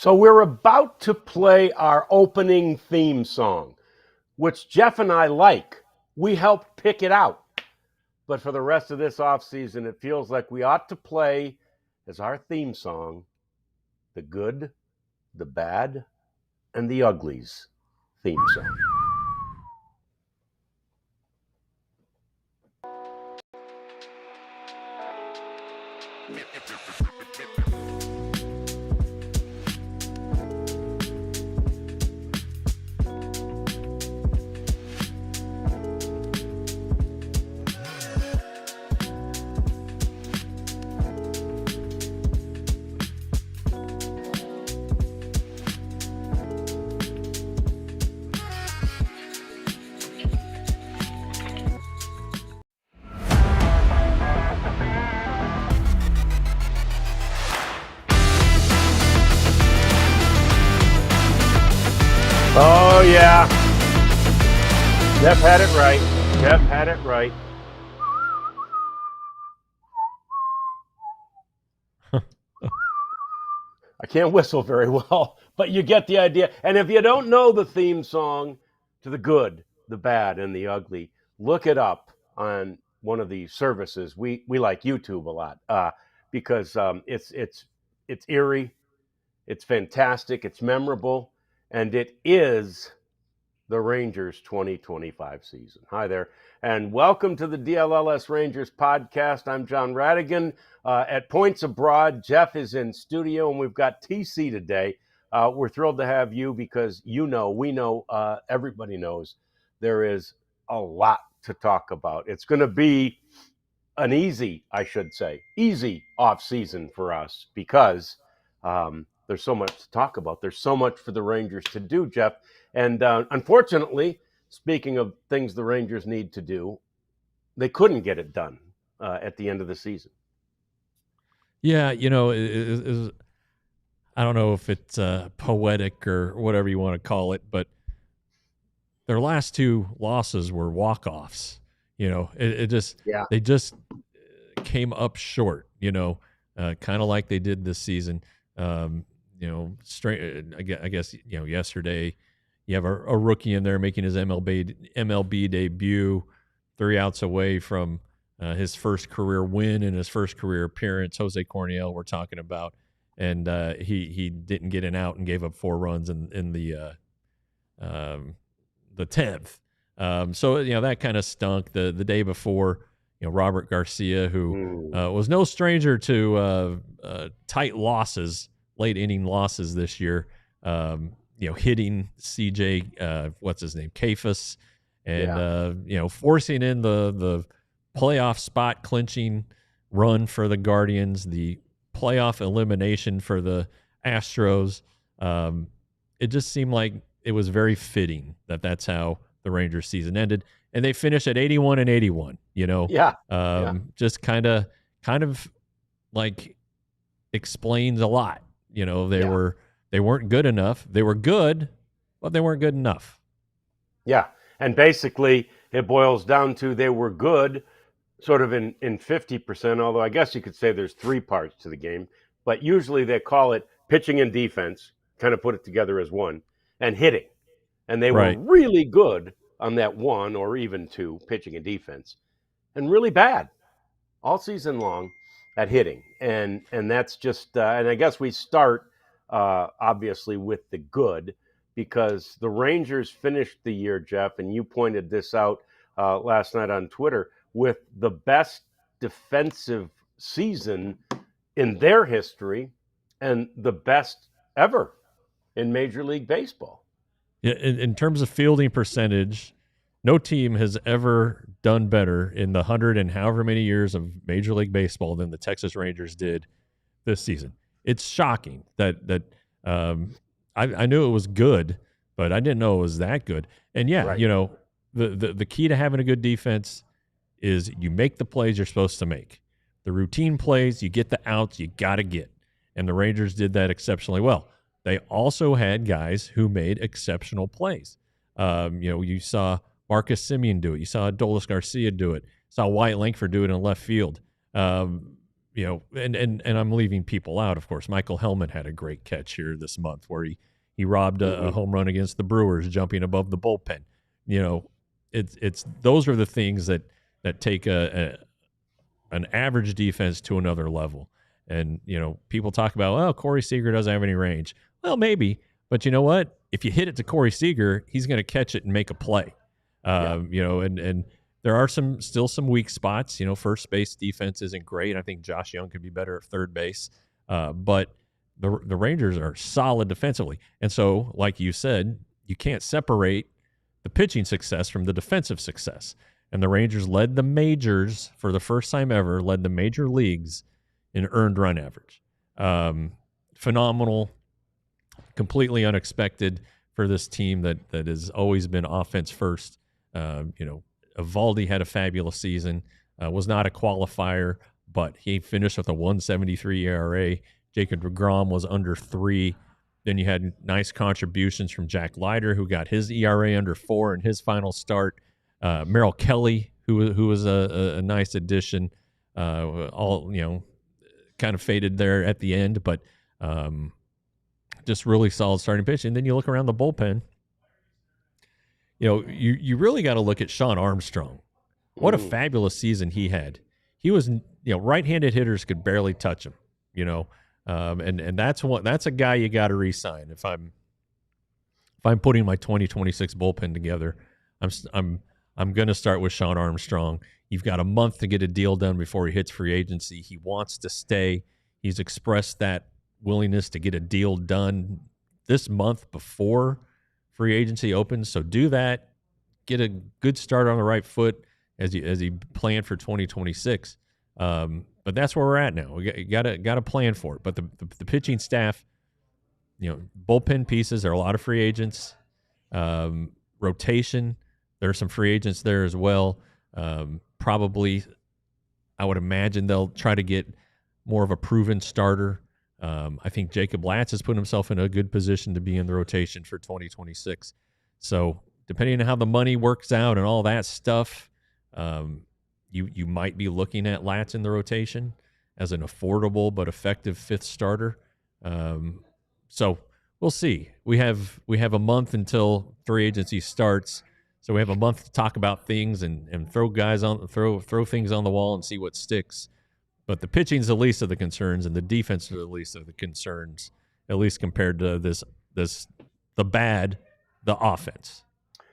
So we're about to play our opening theme song, which Jeff and I like. We helped pick it out. But for the rest of this offseason, it feels like we ought to play as our theme song, the good, the bad, and the uglies theme song. Oh, yeah. Jeff had it right. Jeff had it right. I can't whistle very well, but you get the idea. And if you don't know the theme song to the good, the bad, and the ugly, look it up on one of the services. We like YouTube a lot because it's eerie, it's fantastic, it's memorable, and it is the Rangers 2025 season. Hi there, and welcome to the DLLS Rangers podcast. I'm John Radigan. At Points Abroad, Jeff is in studio, and we've got TC today. We're thrilled to have you because we know, everybody knows there is a lot to talk about. It's going to be an easy off season for us because there's so much to talk about. There's so much for the Rangers to do, Jeff. And unfortunately, speaking of things the Rangers need to do, they couldn't get it done at the end of the season. Yeah, I don't know if it's poetic or whatever you want to call it, but their last two losses were walk-offs. They just came up short, kind of like they did this season. I guess, yesterday you have a rookie in there making his MLB debut, 3 outs away from his first career win and his first career appearance. Jose Corniel, we're talking about, and he didn't get an out and gave up 4 runs in the 10th. So that kind of stunk. The day before, Robert Garcia, who was no stranger to tight losses, late inning losses this year. Hitting CJ, what's his name, Kafus, and forcing in the playoff spot clinching run for the Guardians, the playoff elimination for the Astros. It just seemed like it was very fitting that that's how the Rangers season ended, and they finished at 81-81. Just kind of like explains a lot. They weren't good enough. They were good, but they weren't good enough. Yeah, and basically it boils down to they were good sort of in 50%, although I guess you could say there's 3 parts to the game, but usually they call it pitching and defense, kind of put it together as one, and hitting. And they were really good on that 1 or even 2, pitching and defense, and really bad all season long at hitting. And that's just, and I guess we start obviously with the good, because the Rangers finished the year, Jeff, and you pointed this out last night on Twitter, with the best defensive season in their history and the best ever in Major League Baseball. Yeah, in terms of fielding percentage, no team has ever done better in the 100 and however many years of Major League Baseball than the Texas Rangers did this season. It's shocking that I knew it was good, but I didn't know it was that good. And the key to having a good defense is you make the plays you're supposed to make. The routine plays, you get the outs, you got to get. And the Rangers did that exceptionally well. They also had guys who made exceptional plays. You saw Marcus Semien do it. You saw Adolis Garcia do it. You saw Wyatt Langford do it in left field. and I'm leaving people out, of course. Michael Hellman had a great catch here this month where he robbed a home run against the Brewers, jumping above the bullpen. It's those are the things that take an average defense to another level. And people talk about, well, Corey Seager doesn't have any range. Well, maybe, but you know what? If you hit it to Corey Seager, he's going to catch it and make a play. And there are still some weak spots. First base defense isn't great. I think Josh Young could be better at third base. But the Rangers are solid defensively. And so, like you said, you can't separate the pitching success from the defensive success. And the Rangers led the majors for the first time ever, led the major leagues in earned run average. Phenomenal, completely unexpected for this team that has always been offense first. Evaldi had a fabulous season, was not a qualifier, but he finished with a 1.73 ERA. Jacob deGrom was under 3. Then you had nice contributions from Jack Leiter, who got his ERA under 4 in his final start. Merrill Kelly, who was a nice addition, all kind of faded there at the end, but just really solid starting pitch. And then you look around the bullpen. You really got to look at Sean Armstrong. What a fabulous season he had. He was, right-handed hitters could barely touch him. And that's a guy you got to re-sign. If I'm putting my 2026 bullpen together, I'm going to start with Sean Armstrong. You've got a month to get a deal done before he hits free agency. He wants to stay. He's expressed that willingness to get a deal done this month before free agency opens. So do that. Get a good start on the right foot as you plan for 2026. But that's where we're at now. You got to plan for it. But the pitching staff, bullpen pieces, there are a lot of free agents. Rotation, there are some free agents there as well. Probably, I would imagine they'll try to get more of a proven starter. I think Jacob Latz has put himself in a good position to be in the rotation for 2026. So depending on how the money works out and all that stuff, you might be looking at Latz in the rotation as an affordable but effective fifth starter. So we'll see. We have a month until free agency starts. So we have a month to talk about things and throw things on the wall and see what sticks. But the pitching's the least of the concerns, and the defense is the least of the concerns, at least compared to the offense.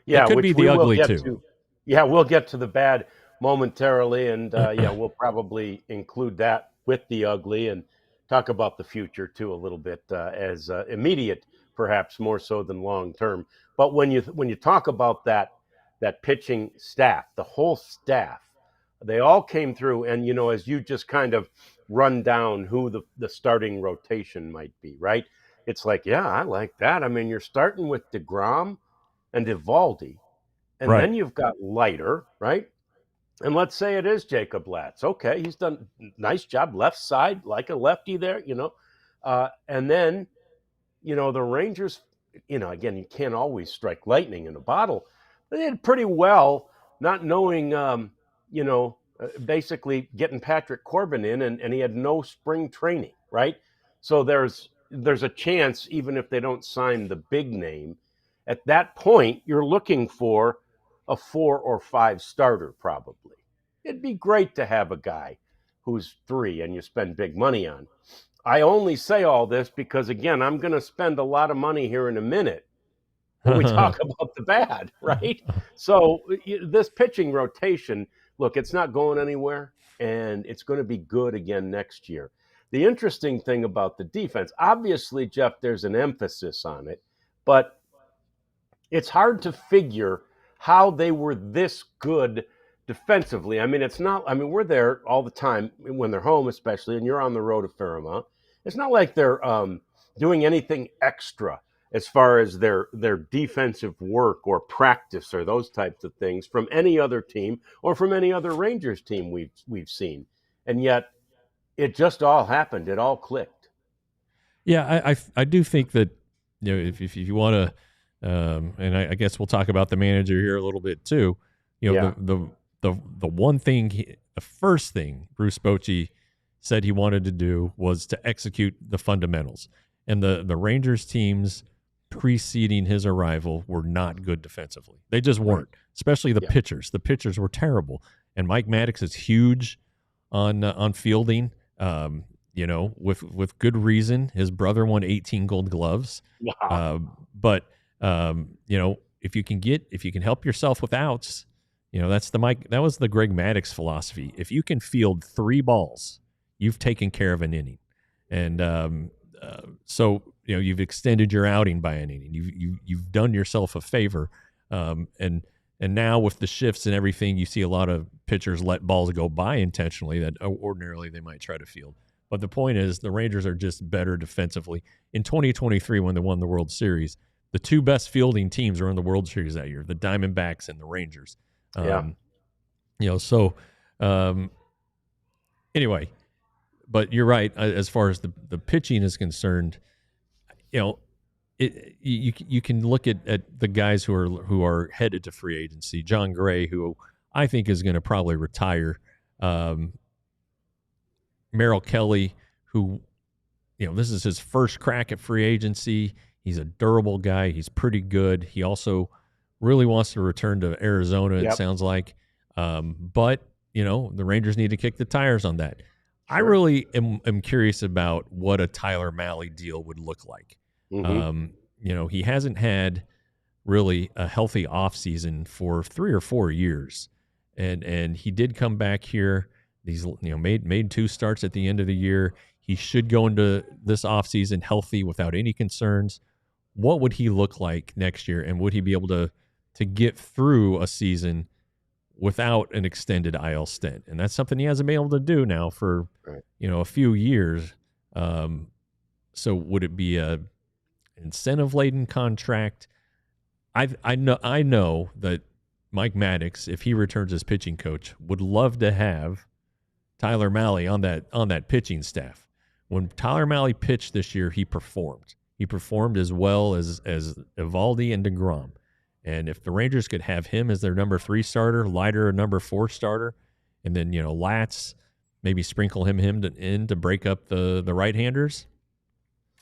Yeah, it could be the ugly too. We'll get to the bad momentarily, and we'll probably include that with the ugly and talk about the future too a little bit as immediate, perhaps more so than long term. But when you talk about that pitching staff, the whole staff, they all came through, and as you just kind of run down who the starting rotation might be, right? It's like, yeah, I like that. I mean, you're starting with deGrom and Evaldi, and right. Then you've got Leiter, right? And let's say it is Jacob Latz. Okay, he's done a nice job, left side, like a lefty there, and then, the Rangers, again, you can't always strike lightning in a bottle. They did pretty well, not knowing, basically getting Patrick Corbin in, and he had no spring training, right? So there's a chance, even if they don't sign the big name, at that point, you're looking for a 4 or 5 starter, probably. It'd be great to have a guy who's 3 and you spend big money on. I only say all this because, again, I'm going to spend a lot of money here in a minute when we talk about the bad, right? So this pitching rotation, look, it's not going anywhere, and it's going to be good again next year. The interesting thing about the defense, obviously, Jeff, there's an emphasis on it, but it's hard to figure how they were this good defensively. I mean, we're there all the time when they're home, especially, and you're on the road a fair amount. It's not like they're doing anything extra as far as their defensive work or practice or those types of things from any other team or from any other Rangers team we've seen. And yet it just all happened. It all clicked. Yeah, I do think that, if you want to, and I guess we'll talk about the manager here a little bit too. The one thing, the first thing Bruce Bochy said he wanted to do was to execute the fundamentals. And the Rangers teams preceding his arrival were not good defensively. They just weren't, especially the pitchers. The pitchers were terrible. And Mike Maddox is huge on fielding, with good reason. His brother won 18 Gold Gloves. Wow. But if you can help yourself with outs, that was the Greg Maddux philosophy. If you can field 3 balls, you've taken care of an inning. And so you've extended your outing by an inning. You've done yourself a favor. And now with the shifts and everything, you see a lot of pitchers let balls go by intentionally that ordinarily they might try to field. But the point is, the Rangers are just better defensively. In 2023, when they won the World Series, the 2 best fielding teams were in the World Series that year: the Diamondbacks and the Rangers. Anyway, but you're right. As far as the pitching is concerned, you can look at the guys who are headed to free agency. John Gray, who I think is going to probably retire. Merrill Kelly, who, this is his first crack at free agency. He's a durable guy. He's pretty good. He also really wants to return to Arizona, it sounds like. But, the Rangers need to kick the tires on that. Sure. I really am curious about what a Tyler Mahle deal would look like. Mm-hmm. He hasn't had really a healthy offseason for 3 or 4 years. And he did come back here. He's made 2 starts at the end of the year. He should go into this offseason healthy without any concerns. What would he look like next year, and would he be able to get through a season without an extended IL stint? And that's something he hasn't been able to do now for a few years. So would it be a incentive-laden contract? I know that Mike Maddox, if he returns as pitching coach, would love to have Tyler Mahle on that pitching staff. When Tyler Mahle pitched this year, he performed. He performed as well as Eovaldi and DeGrom. And if the Rangers could have him as their number 3 starter, Leiter a number 4 starter, and then Latz maybe sprinkle him in to break up the right-handers,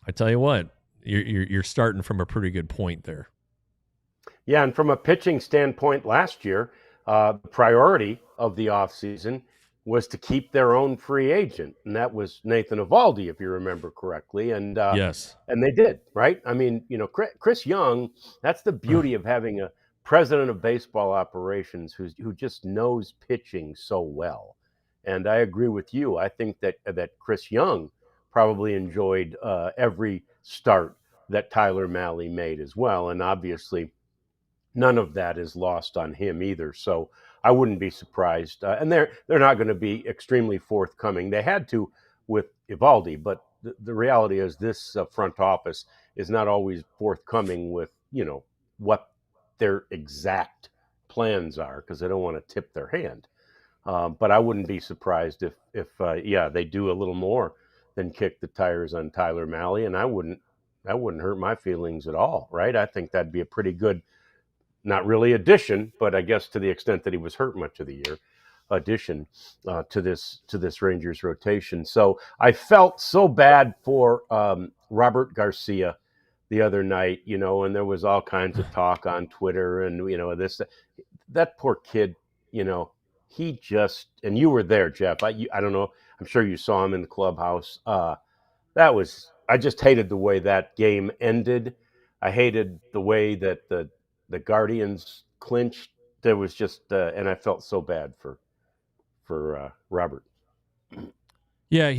I tell you what, you're starting from a pretty good point there. Yeah, and from a pitching standpoint, last year, the priority of the offseason was to keep their own free agent, and that was Nathan Eovaldi, if you remember correctly. And yes, and they did, right? I mean, Chris Young. That's the beauty of having a president of baseball operations who just knows pitching so well. And I agree with you. I think that Chris Young probably enjoyed every start that Tyler Mahle made as well, and obviously none of that is lost on him either. So I wouldn't be surprised. And they're not going to be extremely forthcoming. They had to with Eovaldi, but the reality is this front office is not always forthcoming with, what their exact plans are, because they don't want to tip their hand. But I wouldn't be surprised if they do a little more than kick the tires on Tyler Mahle, and that wouldn't hurt my feelings at all, right? I think that'd be a pretty good, not really addition, but I guess to the extent that he was hurt much of the year, addition to this Rangers rotation. So I felt so bad for Robert Garcia the other night, and there was all kinds of talk on Twitter and that poor kid, he just, and you were there, Jeff. I don't know. I'm sure you saw him in the clubhouse. I just hated the way that game ended. I hated the way that the Guardians clinched. There was just, and I felt so bad for Robert. Yeah,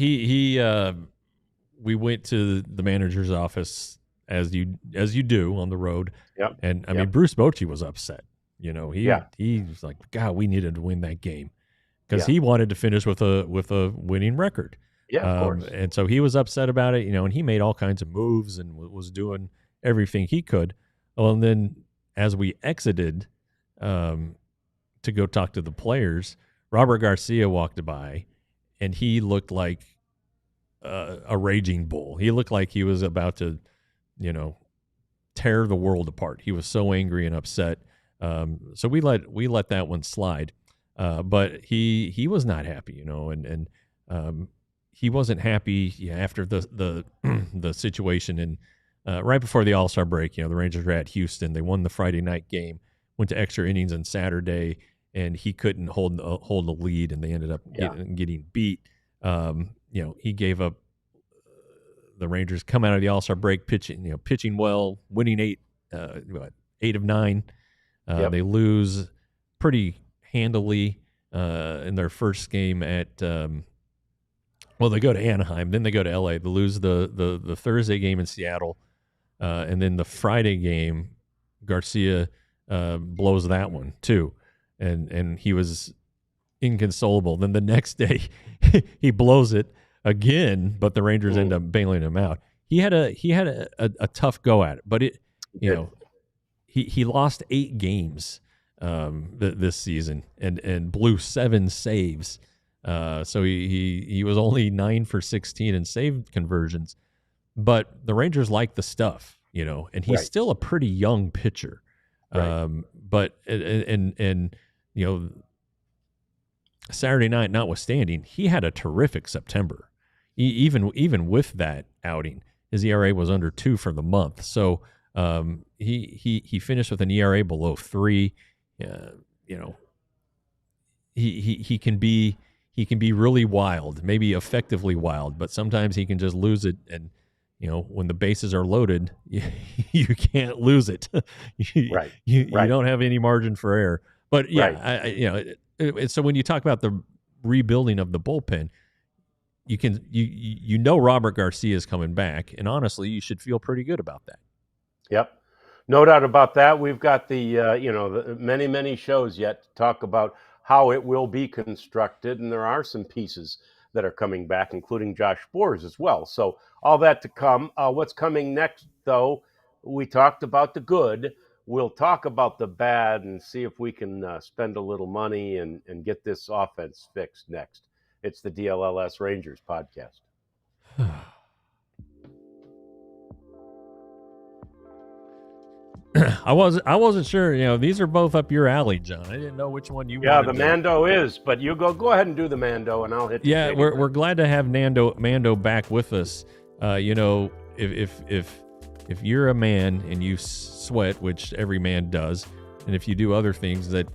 we went to the manager's office as you do on the road. Yep. And I mean, Bruce Bochy was upset. He was like, God, we needed to win that game because he wanted to finish with a winning record. Yeah, of course. And so he was upset about it, and he made all kinds of moves and was doing everything he could. Well, and then as we exited to go talk to the players, Robert Garcia walked by, and he looked like a raging bull. He looked like he was about to, tear the world apart. He was so angry and upset. So we let that one slide. But he was not happy, and he wasn't happy after the the situation, and right before the All-Star break, the Rangers were at Houston. They won the Friday night game, went to extra innings on Saturday, and he couldn't hold the lead, and they ended up getting beat. He gave up. The Rangers come out of the All-Star break pitching well, winning 8 of 9. They lose pretty handily in their first game at they go to Anaheim, then they go to LA. They lose the Thursday game in Seattle, and then the Friday game, Garcia blows that one too, and he was inconsolable. Then the next day he blows it again, but the Rangers end up bailing him out. He had a tough go at it, but he lost 8 games this season and blew 7 saves. So he was only 9 for 16 in save conversions, but the Rangers like the stuff, and he's still a pretty young pitcher. But Saturday night notwithstanding, he had a terrific September. Even with that outing, his ERA was under 2 for the month. So he finished with an ERA below 3. He can be really wild, maybe effectively wild, but sometimes he can just lose it. And when the bases are loaded, you can't lose it. You don't have any margin for error. But so when you talk about the rebuilding of the bullpen, Robert Garcia is coming back, and honestly, you should feel pretty good about that. Yep, no doubt about that. We've got the many shows yet to talk about how it will be constructed, and there are some pieces that are coming back, including Josh Sborz as well. So all that to come. What's coming next, though? We talked about the good. We'll talk about the bad and see if we can spend a little money and get this offense fixed next. It's the DLLS Rangers podcast. I wasn't sure. These are both up your alley, John. I didn't know which one you wanted. Yeah, the Mando is, but you go ahead and do the Mando, and I'll hit. Yeah, we're glad to have Mando back with us. If you're a man and you sweat, which every man does, and if you do other things that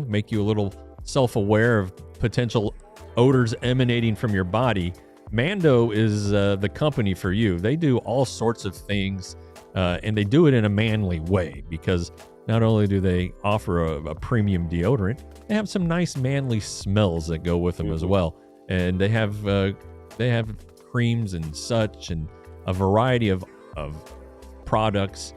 make you a little self-aware of potential odors emanating from your body, Mando is the company for you. They do all sorts of things, and they do it in a manly way, because not only do they offer a premium deodorant, they have some nice manly smells that go with them as well. And they have creams and such, and a variety of products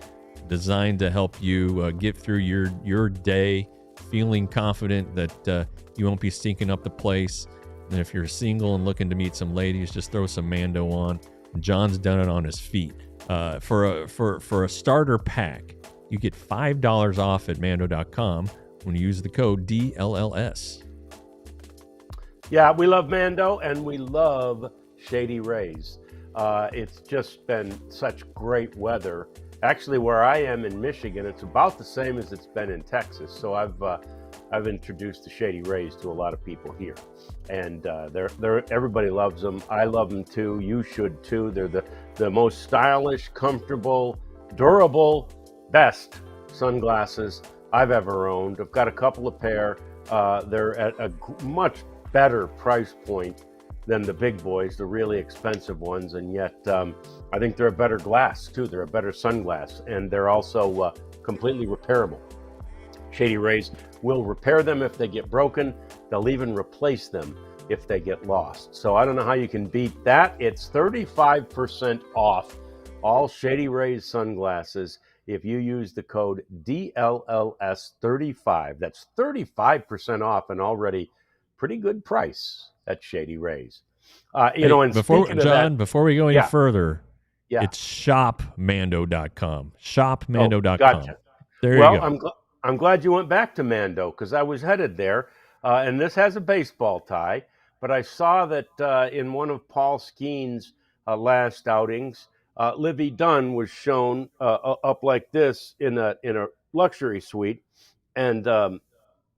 designed to help you get through your day feeling confident that you won't be stinking up the place. And if you're single and looking to meet some ladies, just throw some Mando on. John's done it on his feet. For a starter pack, you get $5 off at Mando.com when you use the code DLLS. Yeah, we love Mando, and we love Shady Rays. It's just been such great weather. Actually, where I am in Michigan, it's about the same as it's been in Texas. So I've introduced the Shady Rays to a lot of people here, and everybody loves them. I love them too. You should too. They're the most stylish, comfortable, durable, best sunglasses I've ever owned. I've got a couple of pair. They're at a much better price point than the big boys, the really expensive ones, and yet I think they're a better glass too. They're a better sunglass, and they're also completely repairable. Shady Rays will repair them if they get broken. They'll even replace them if they get lost. So I don't know how you can beat that. It's 35% off all Shady Rays sunglasses if you use the code DLLS35. That's 35% off an already pretty good price at Shady Rays. And before we go any further, yeah, it's shopmando.com. Shopmando.com. Gotcha. There you go. I'm glad you went back to Mando, because I was headed there. And this has a baseball tie, but I saw that in one of Paul Skeen's last outings, Livy Dunn was shown up like this in a luxury suite. And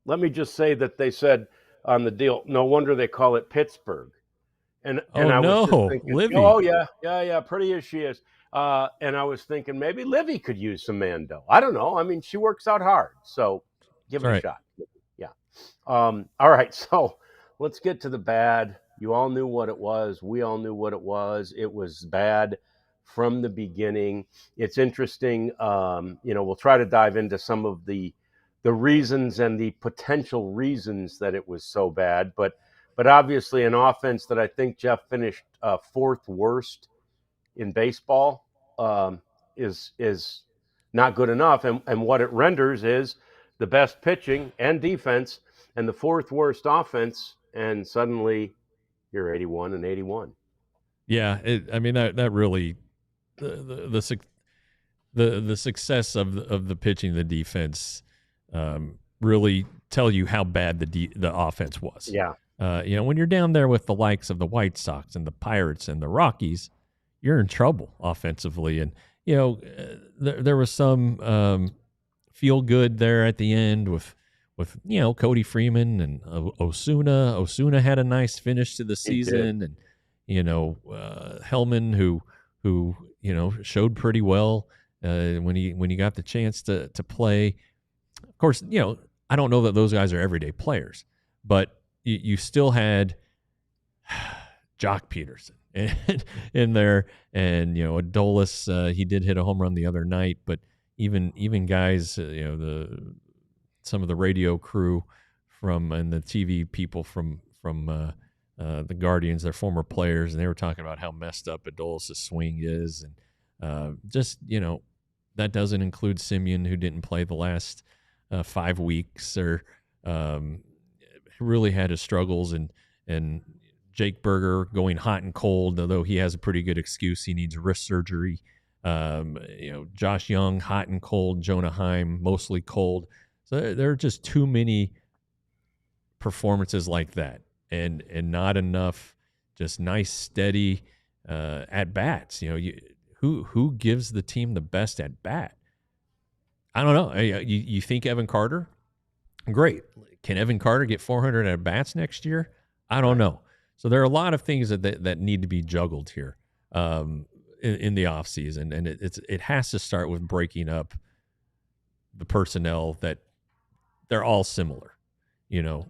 let me just say that they said on the deal, no wonder they call it Pittsburgh. And Oh I was just no, thinking, Livy. oh yeah, pretty as she is. And I was thinking maybe Livy could use some Mando. I don't know. I mean, she works out hard, so give That's it a right. shot. Yeah. All right, so let's get to the bad. You all knew what it was. We all knew what it was. It was bad from the beginning. It's interesting. We'll try to dive into some of the reasons and the potential reasons that it was so bad. But obviously, an offense that I think Jeff finished fourth worst in baseball is not good enough. And what it renders is the best pitching and defense and the fourth worst offense, and suddenly you're 81-81. Yeah, I mean that really the success of the pitching, the defense, really tell you how bad the offense was. Yeah, When you're down there with the likes of the White Sox and the Pirates and the Rockies, you're in trouble offensively. And there was some feel good there at the end with Cody Freeman and Osuna. Osuna had a nice finish to the he did. season, and Hellman who showed pretty well when he got the chance to play. Of course, I don't know that those guys are everyday players, but you still had Jock Peterson in there, and Adolis. He did hit a home run the other night, but even guys, some of the radio crew and the TV people from the Guardians, they're former players, and they were talking about how messed up Adolis' swing is, and that doesn't include Semien, who didn't play the last 5 weeks, or really had his struggles, and Jake Berger going hot and cold, although he has a pretty good excuse. He needs wrist surgery. Josh Young, hot and cold. Jonah Heim, mostly cold. So there are just too many performances like that, and not enough just nice, steady at bats. Who gives the team the best at bat? I don't know. You think Evan Carter? Great. Can Evan Carter get 400 at bats next year? I don't know. So there are a lot of things that need to be juggled here in the offseason, and it has to start with breaking up the personnel that they're all similar.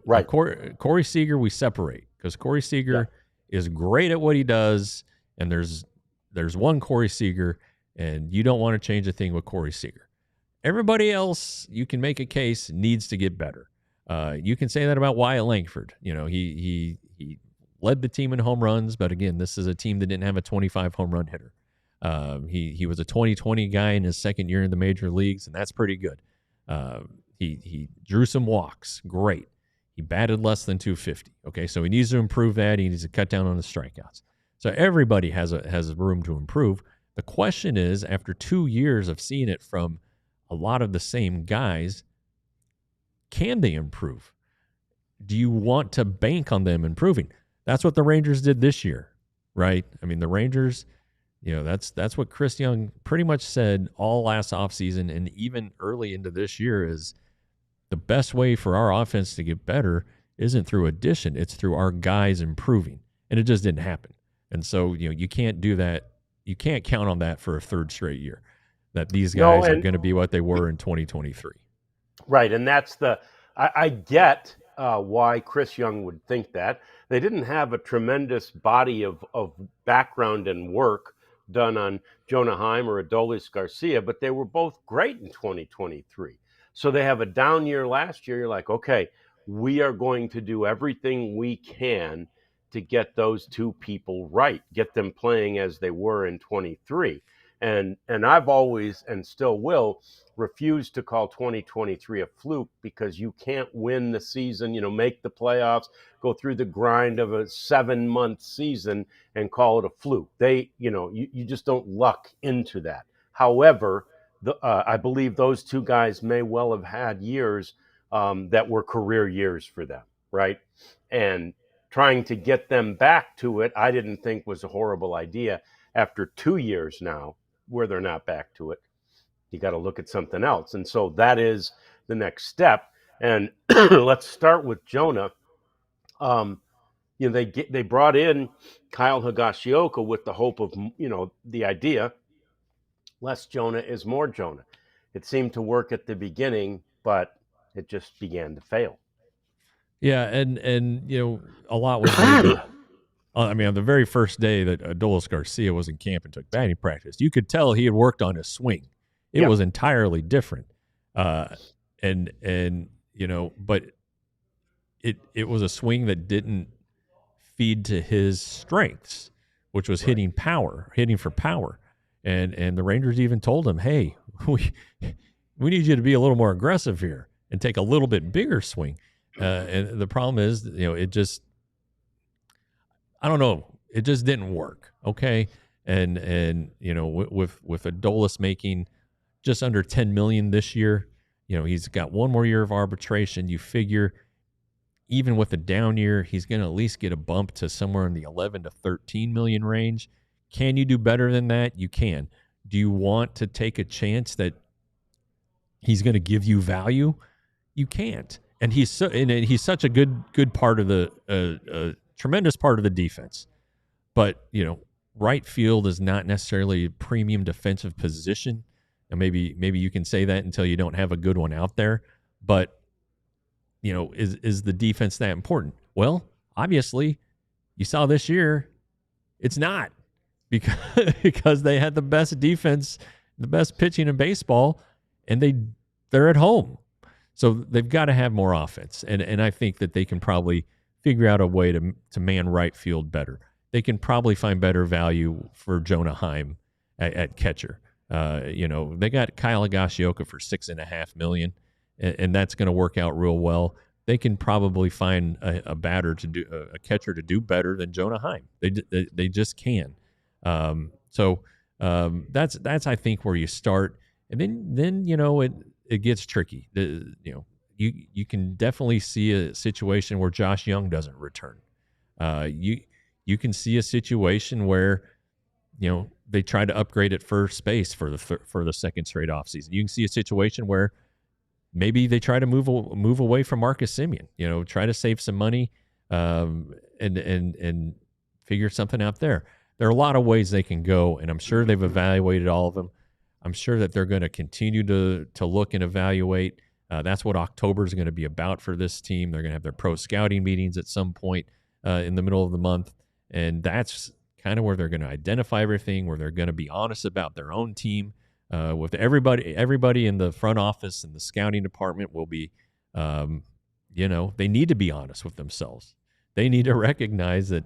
Right. Corey Seager, we separate because Corey Seager is great at what he does, and there's one Corey Seager, and you don't want to change a thing with Corey Seager. Everybody else, you can make a case, needs to get better. You can say that about Wyatt Langford. He led the team in home runs, but again, this is a team that didn't have a 25 home run hitter. He was a 2020 guy in his second year in the major leagues, and that's pretty good. He drew some walks, great. He batted less than 250. Okay, so he needs to improve that. He needs to cut down on the strikeouts. So everybody has room to improve. The question is, after 2 years of seeing it from a lot of the same guys, can they improve? Do you want to bank on them improving? That's what the Rangers did this year, right? I mean, the Rangers, that's what Chris Young pretty much said all last offseason and even early into this year is the best way for our offense to get better isn't through addition. It's through our guys improving. And it just didn't happen. And so, you can't do that. You can't count on that for a third straight year, that these guys are going to be what they were in 2023. Right, and that's I get why Chris Young would think that. They didn't have a tremendous body of background and work done on Jonah Heim or Adolis Garcia, but they were both great in 2023. So they have a down year last year. You're like, okay, we are going to do everything we can to get those two people right, get them playing as they were in 23. And I've always, and still will, refuse to call 2023 a fluke, because you can't win the season, make the playoffs, go through the grind of a 7-month season and call it a fluke. You just don't luck into that. However, I believe those two guys may well have had years that were career years for them, right? And trying to get them back to it, I didn't think was a horrible idea. After 2 years now, where they're not back to it, you got to look at something else. And so that is the next step. And let's start with Jonah. they brought in Kyle Higashioka with the hope of, the idea less Jonah is more Jonah. It seemed to work at the beginning, but it just began to fail. Yeah, and a lot was made. I mean, on the very first day that Adolis Garcia was in camp and took batting practice, you could tell he had worked on his swing. It Yeah. was entirely different, and but it was a swing that didn't feed to his strengths, which was hitting for power, and the Rangers even told him, "Hey, we need you to be a little more aggressive here and take a little bit bigger swing." And the problem is, it just, I don't know, it just didn't work. Okay, and with Adolis making just under $10 million this year, he's got one more year of arbitration. You figure, even with a down year, he's going to at least get a bump to somewhere in the 11 to 13 million range. Can you do better than that? You can. Do you want to take a chance that he's going to give you value? You can't. And he's such a good part of the tremendous part of the defense. But right field is not necessarily a premium defensive position. And maybe you can say that until you don't have a good one out there. But is the defense that important? Well, obviously, you saw this year, it's not, because they had the best defense, the best pitching in baseball, and they're at home. So they've got to have more offense. And I think that they can probably figure out a way to man right field better. They can probably find better value for Jonah Heim at catcher. They got Kyle Higashioka for $6.5 million, and that's going to work out real well. They can probably find a catcher to do better than Jonah Heim. They just can. That's I think where you start, and then it gets tricky. You can definitely see a situation where Josh Young doesn't return. You can see a situation where they try to upgrade at first base for the second straight offseason. You can see a situation where maybe they try to move away from Marcus Semien. Try to save some money, and figure something out there. There are a lot of ways they can go, and I'm sure they've evaluated all of them. I'm sure that they're going to continue to look and evaluate. That's what October is going to be about for this team. They're going to have their pro scouting meetings at some point in the middle of the month, and that's kind of where they're going to identify everything, where they're going to be honest about their own team. With everybody in the front office and the scouting department will be, they need to be honest with themselves. They need to recognize that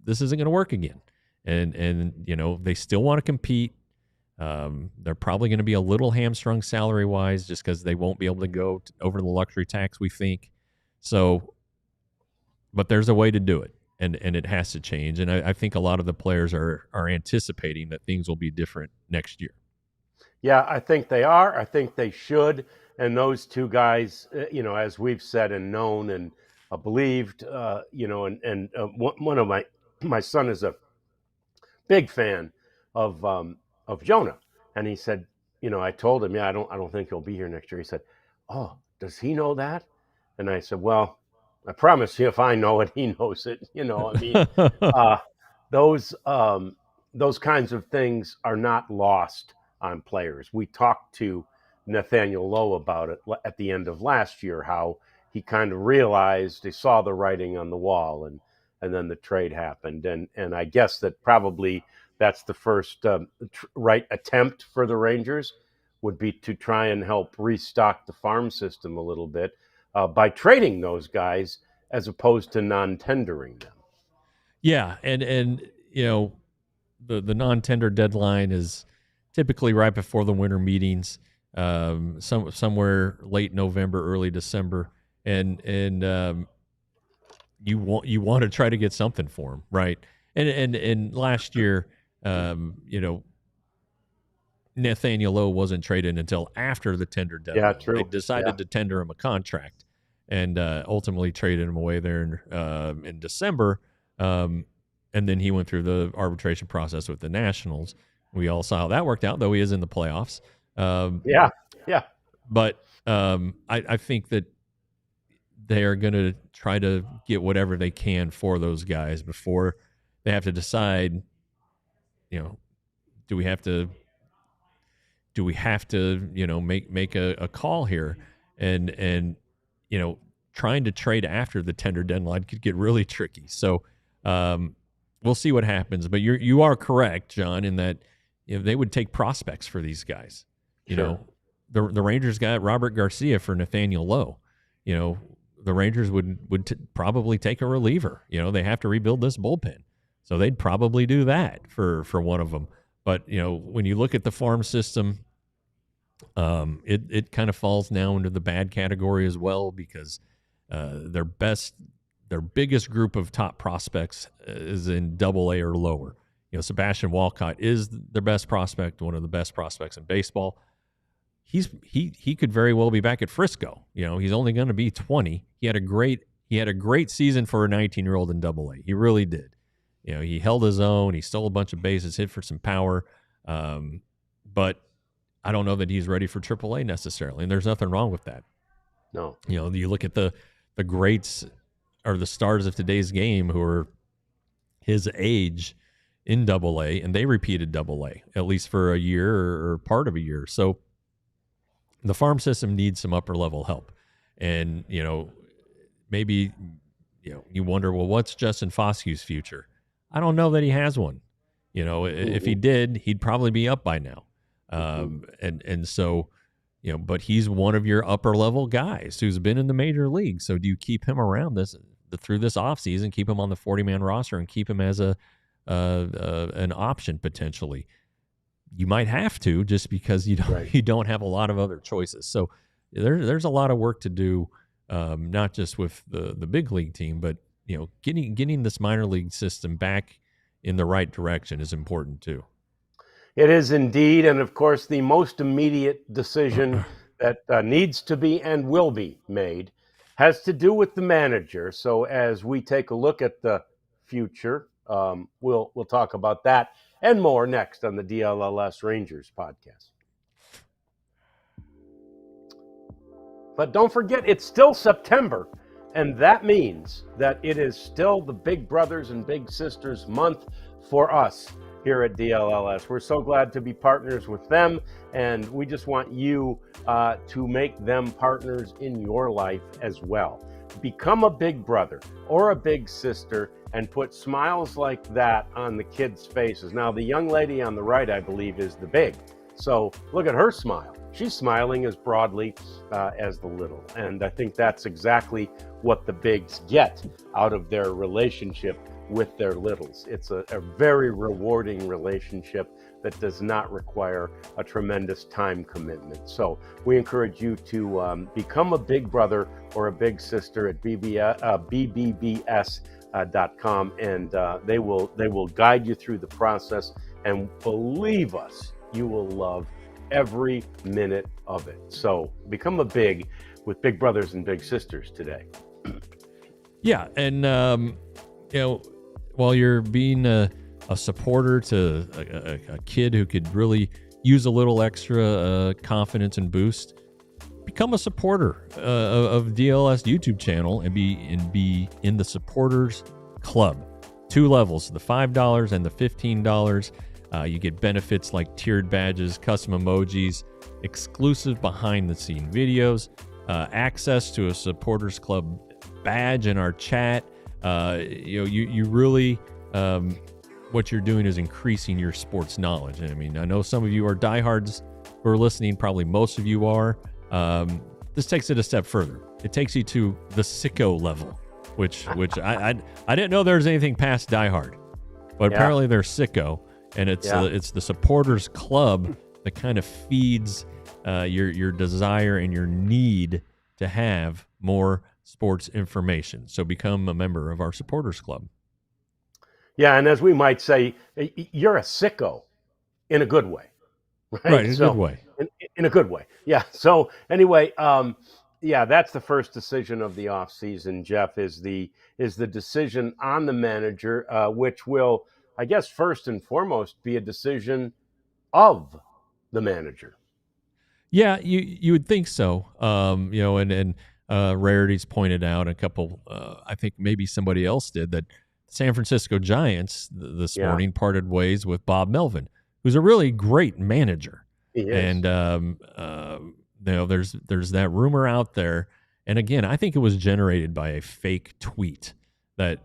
this isn't going to work again, and they still want to compete. They're probably going to be a little hamstrung salary wise, just because they won't be able to go over the luxury tax, we think. So, but there's a way to do it, and it has to change. And I think a lot of the players are anticipating that things will be different next year. Yeah, I think they are. I think they should. And those two guys, as we've said and known and believed, one of my son is a big fan of Jonah, and he said, I told him, I don't think he'll be here next year. He said, "Oh, does he know that?" And I said, "Well, I promise you, if I know it, he knows it." Those kinds of things are not lost on players. We talked to Nathaniel Lowe about it at the end of last year, how he kind of realized he saw the writing on the wall, and then the trade happened. And I guess that probably that's the first right attempt for the Rangers would be to try and help restock the farm system a little bit by trading those guys as opposed to non-tendering them. Yeah, and the non-tender deadline is typically right before the winter meetings, somewhere late November, early December, and you want to try to get something for him, right? And last year, Nathaniel Lowe wasn't traded until after the tender deadline. Yeah, true. They decided to tender him a contract, and ultimately traded him away there in December. And then he went through the arbitration process with the Nationals. We all saw how that worked out, though he is in the playoffs. Yeah. But I think that they are going to try to get whatever they can for those guys before they have to decide, do we have to make a call here, and trying to trade after the tender deadline could get really tricky. So we'll see what happens. But you are correct, John, in that they would take prospects for these guys. Sure. The Rangers got Robert Garcia for Nathaniel Lowe. The Rangers would probably take a reliever. They have to rebuild this bullpen, so they'd probably do that for one of them. But when you look at the farm system, it kind of falls now into the bad category as well, because their biggest group of top prospects is in Double-A or lower. Sebastian Walcott is their best prospect, one of the best prospects in baseball. He could very well be back at Frisco. He's only going to be 20. He had a great season for a 19-year-old in Double-A. He really did. He held his own. He stole a bunch of bases, hit for some power. But I don't know that he's ready for AAA necessarily, and there's nothing wrong with that. No. You look at the greats or the stars of today's game who are his age in Double-A, and they repeated Double-A at least for a year or part of a year. So the farm system needs some upper level help, and maybe you wonder, well, what's Justin Foskew's future? I don't know that he has one. If he did, he'd probably be up by now. And so, but he's one of your upper level guys who's been in the major league. So do you keep him around through this offseason, keep him on the 40-man roster and keep him as an option potentially? You might have to, just because you don't have a lot of other choices. So there's a lot of work to do, not just with the big league team, but getting this minor league system back in the right direction is important too. It is indeed. And of course, the most immediate decision that needs to be and will be made has to do with the manager. So as we take a look at the future, we'll talk about that and more next on the DLLS Rangers podcast. But don't forget, it's still September, and that means that it is still the Big Brothers and Big Sisters month for us here at DLLS. We're so glad to be partners with them, and we just want you to make them partners in your life as well. Become a big brother or a big sister and put smiles like that on the kids' faces. Now, the young lady on the right, I believe, is the big. So look at her smile. She's smiling as broadly as the little. And I think that's exactly what the bigs get out of their relationship with their littles. It's a very rewarding relationship that does not require a tremendous time commitment. So we encourage you to become a big brother or a big sister at bbbs.com, and they will guide you through the process. And believe us, you will love every minute of it. So become a big with Big Brothers and Big Sisters today. Yeah, and while you're being a supporter to a kid who could really use a little extra confidence and boost, become a supporter of DLS YouTube channel and be in the supporters club. 2 levels, the $5 and the $15. You get benefits like tiered badges, custom emojis, exclusive behind-the-scene videos, access to a supporters club badge in our chat. You really, what you're doing is increasing your sports knowledge. I mean, I know some of you are diehards who are listening. Probably most of you are. This takes it a step further. It takes you to the sicko level, which I didn't know there was anything past diehard, but apparently there's sicko. And it's the supporters club that kind of feeds your desire and your need to have more sports information. So become a member of our supporters club. Yeah, and as we might say, you're a sicko in a good way. Right, in a good way. In a good way. Yeah. So anyway, that's the first decision of the offseason, Jeff, is the decision on the manager, which will, I guess, first and foremost, be a decision of the manager. Yeah, you would think so. And Rarities pointed out a couple. I think maybe somebody else did that. San Francisco Giants this Yeah, morning parted ways with Bob Melvin, who's a really great manager. he is. And there's that rumor out there. And again, I think it was generated by a fake tweet that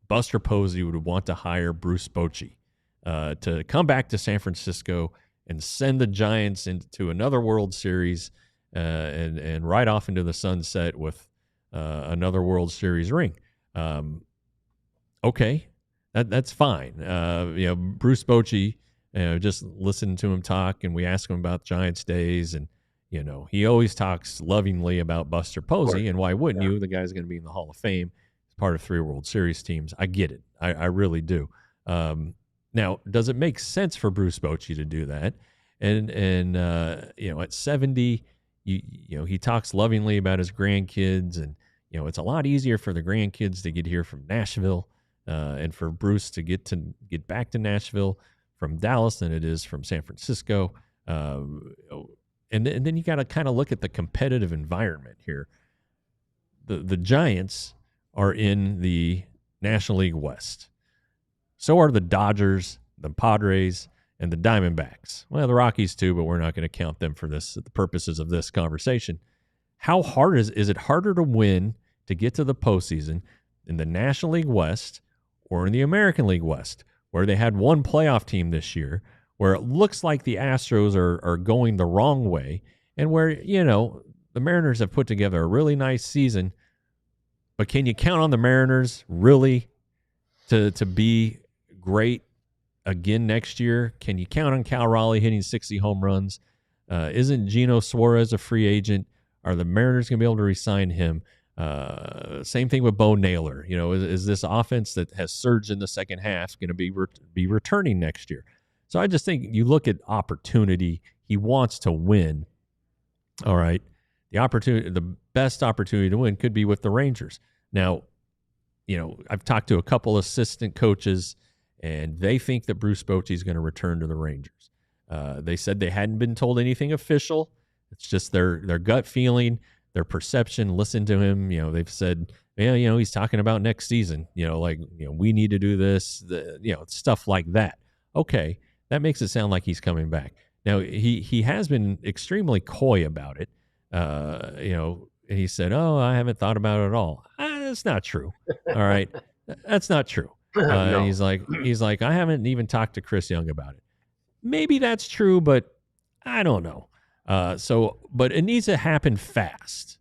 Buster Posey would want to hire Bruce Bochy to come back to San Francisco and send the Giants into another World Series and ride off into the sunset with another World Series ring. Okay, that's fine. Bruce Bochy, just listen to him talk, and we ask him about Giants days, and he always talks lovingly about Buster Posey, and why wouldn't you? The guy's going to be in the Hall of Fame. He's part of 3 World Series teams. I get it. I really do. Now, does it make sense for Bruce Bochy to do that? And at 70, he talks lovingly about his grandkids, and it's a lot easier for the grandkids to get here from Nashville, and for Bruce to get back to Nashville from Dallas than it is from San Francisco. And then you got to kind of look at the competitive environment here. The Giants are in the National League West. So are the Dodgers, the Padres, and the Diamondbacks. Well, the Rockies too, but we're not going to count them for the purposes of this conversation. How hard is it harder to win to get to the postseason in the National League West or in the American League West, where they had one playoff team this year, where it looks like the Astros are going the wrong way, and where, the Mariners have put together a really nice season, but can you count on the Mariners really to be great again next year? Can you count on Cal Raleigh hitting 60 home runs? Isn't Geno Suarez a free agent? Are the Mariners going to be able to re-sign him? Same thing with Bo Naylor. Is this offense that has surged in the second half going to be returning next year? So I just think you look at opportunity. He wants to win. All right. The best opportunity to win could be with the Rangers. Now, I've talked to a couple assistant coaches, and they think that Bruce Bochy is going to return to the Rangers. They said they hadn't been told anything official. It's just their gut feeling, their perception. Listen to him. They've said, he's talking about next season. We need to do this. Stuff like that. Okay, that makes it sound like he's coming back. Now he has been extremely coy about it. And he said, "Oh, I haven't thought about it at all." That's not true. All right, that's not true. No. He's like, I haven't even talked to Chris Young about it. Maybe that's true, but I don't know. But it needs to happen fast.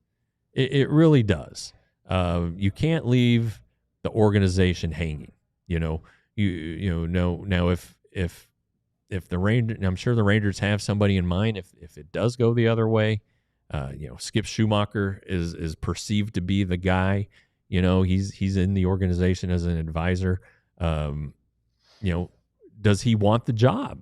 It really does. You can't leave the organization hanging. Now if the Rangers, I'm sure the Rangers have somebody in mind. If it does go the other way, Skip Schumacher is perceived to be the guy. He's in the organization as an advisor. Does he want the job?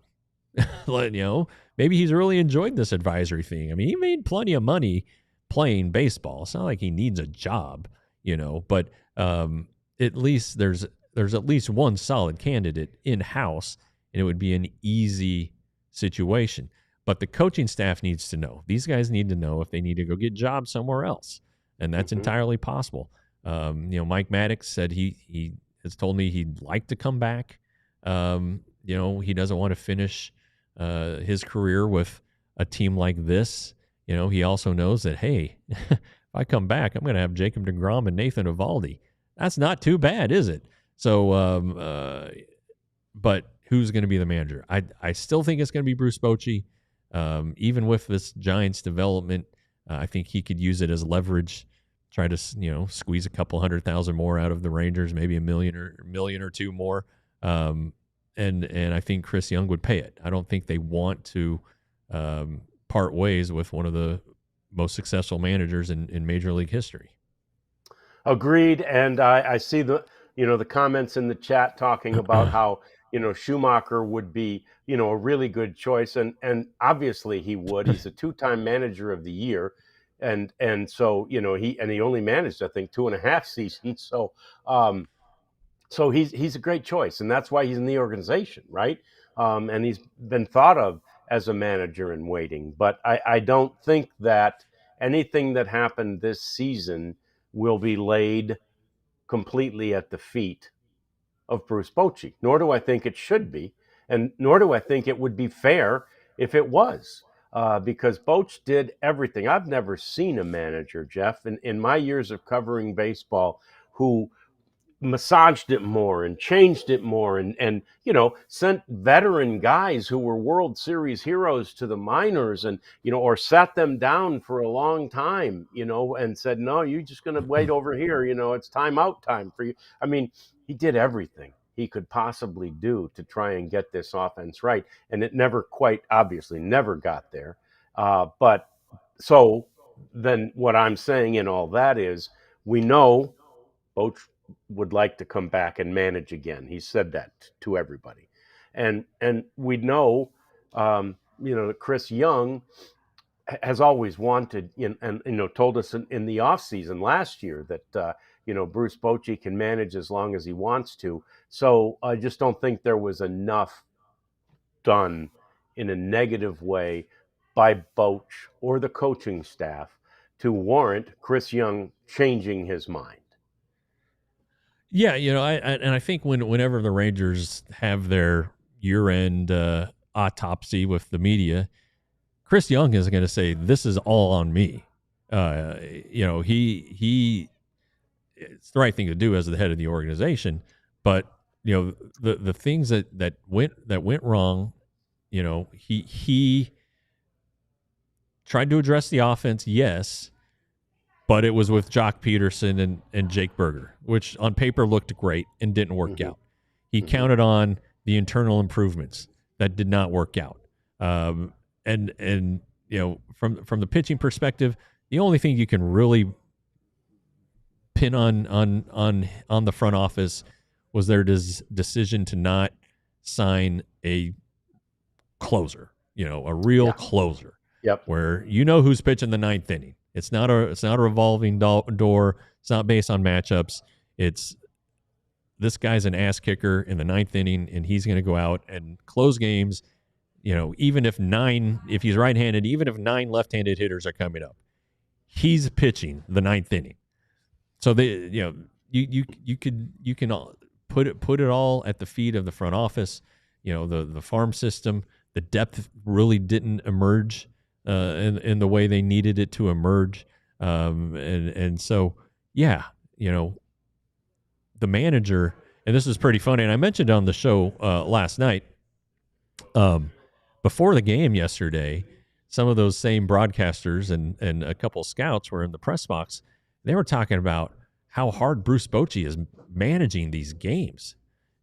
Maybe he's really enjoyed this advisory thing. I mean, he made plenty of money playing baseball. It's not like he needs a job, but at least there's at least one solid candidate in-house, and it would be an easy situation. But the coaching staff needs to know. These guys need to know if they need to go get jobs somewhere else, and that's entirely possible. Mike Maddox said he has told me he'd like to come back. He doesn't want to finish his career with a team like this. He also knows that, hey, if I come back, I'm going to have Jacob deGrom and Nathan Eovaldi. That's not too bad, is it? So, but who's going to be the manager? I still think it's going to be Bruce Bochy. Even with this Giants development, I think he could use it as leverage, try to squeeze a couple 100,000 more out of the Rangers, maybe a million or two more. And I think Chris Young would pay it. I don't think they want to part ways with one of the most successful managers in Major League history. Agreed. And I see the comments in the chat talking about how Schumacher would be a really good choice, and obviously he would. He's a 2-time manager of the year, and so he only managed, I think, 2.5 seasons. So he's a great choice, and that's why he's in the organization, right? And he's been thought of as a manager in waiting. But I don't think that anything that happened this season will be laid completely at the feet of Bruce Bochy. Nor do I think it should be, and nor do I think it would be fair if it was, because Boch did everything. I've never seen a manager, Jeff, in my years of covering baseball, who massaged it more and changed it more and sent veteran guys who were World Series heroes to the minors, and or sat them down for a long time, and said, no, you're just going to wait over here, it's timeout time for you. I mean, he did everything he could possibly do to try and get this offense right, and it never quite, obviously never got there. But so then what I'm saying in all that is, we know Boch would like to come back and manage again. He said that to everybody, and we know, Chris Young has always wanted, and told us in the offseason last year that Bruce Bochy can manage as long as he wants to. So I just don't think there was enough done in a negative way by Boch or the coaching staff to warrant Chris Young changing his mind. Yeah, I think whenever the Rangers have their year-end autopsy with the media, Chris Young is going to say, "This is all on me." He it's the right thing to do as the head of the organization, but the things that went wrong, he tried to address the offense, yes. But it was with Jock Peterson and Jake Berger, which on paper looked great and didn't work out. He counted on the internal improvements that did not work out. From the pitching perspective, the only thing you can really pin on the front office was their decision to not sign a closer, a real closer. Yep. Where who's pitching the ninth inning. It's not a revolving door. It's not based on matchups. It's this guy's an ass kicker in the ninth inning, and he's going to go out and close games. Even if he's right-handed, even if 9 left-handed hitters are coming up, he's pitching the ninth inning. So you can put it all at the feet of the front office. The farm system, the depth really didn't emerge in the way they needed it to emerge. And so, the manager, and this is pretty funny, and I mentioned on the show last night, before the game yesterday, some of those same broadcasters and a couple scouts were in the press box. They were talking about how hard Bruce Bochy is managing these games.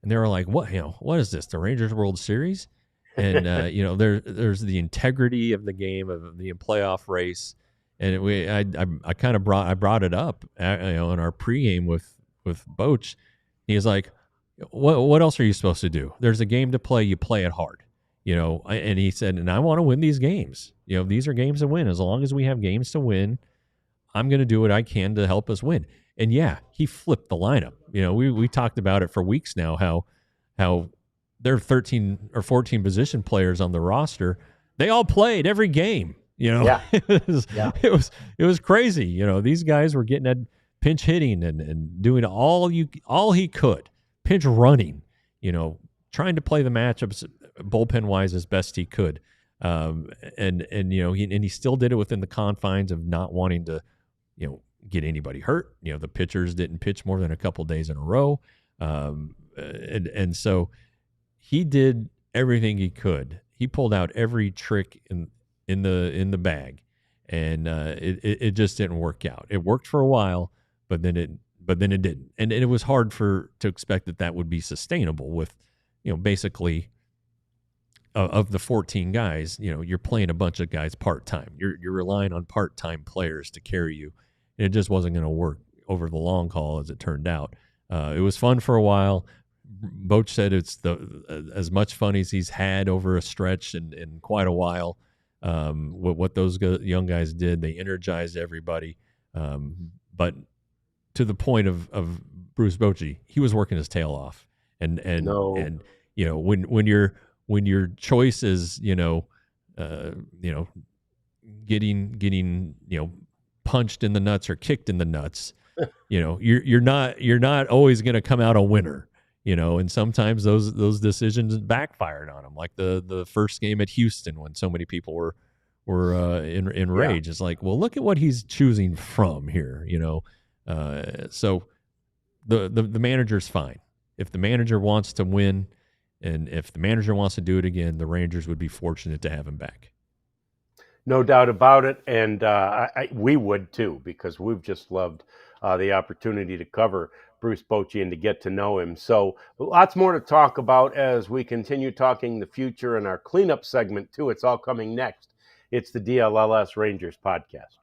And they were like, what is this, the Rangers World Series? And there's the integrity of the game, of the playoff race, and I kind of brought it up in our pregame with Boch. He's like, what else are you supposed to do? There's a game to play, you play it hard, And he said, and I want to win these games. These are games to win. As long as we have games to win, I'm going to do what I can to help us win. And he flipped the lineup. We talked about it for weeks now. How there are 13 or 14 position players on the roster. They all played every game. It was crazy. These guys were getting at pinch hitting and doing all he could, pinch running. Trying to play the matchups bullpen wise as best he could. He still did it within the confines of not wanting to, get anybody hurt. The pitchers didn't pitch more than a couple days in a row, and so. He did everything he could. He pulled out every trick in the bag, and it just didn't work out. It worked for a while, but then it didn't, and it was hard to expect that would be sustainable with, basically of the 14 guys. You're playing a bunch of guys part time. You're relying on part time players to carry you, and it just wasn't going to work over the long haul, as it turned out. It was fun for a while. Boch said it's as much fun as he's had over a stretch in quite a while. What those young guys did, they energized everybody. But to the point of Bruce Bochy, he was working his tail off, and when your choice is getting punched in the nuts or kicked in the nuts, you're not always going to come out a winner. And sometimes those decisions backfired on him, like the first game at Houston when so many people were in rage. It's like, well, look at what he's choosing from here. So the manager's fine. If the manager wants to win, and if the manager wants to do it again, the Rangers would be fortunate to have him back. No doubt about it, and we would too, because we've just loved the opportunity to cover Bruce Bochy and to get to know him. So lots more to talk about as we continue talking the future in our cleanup segment too. It's all coming next. It's the DLLS Rangers podcast.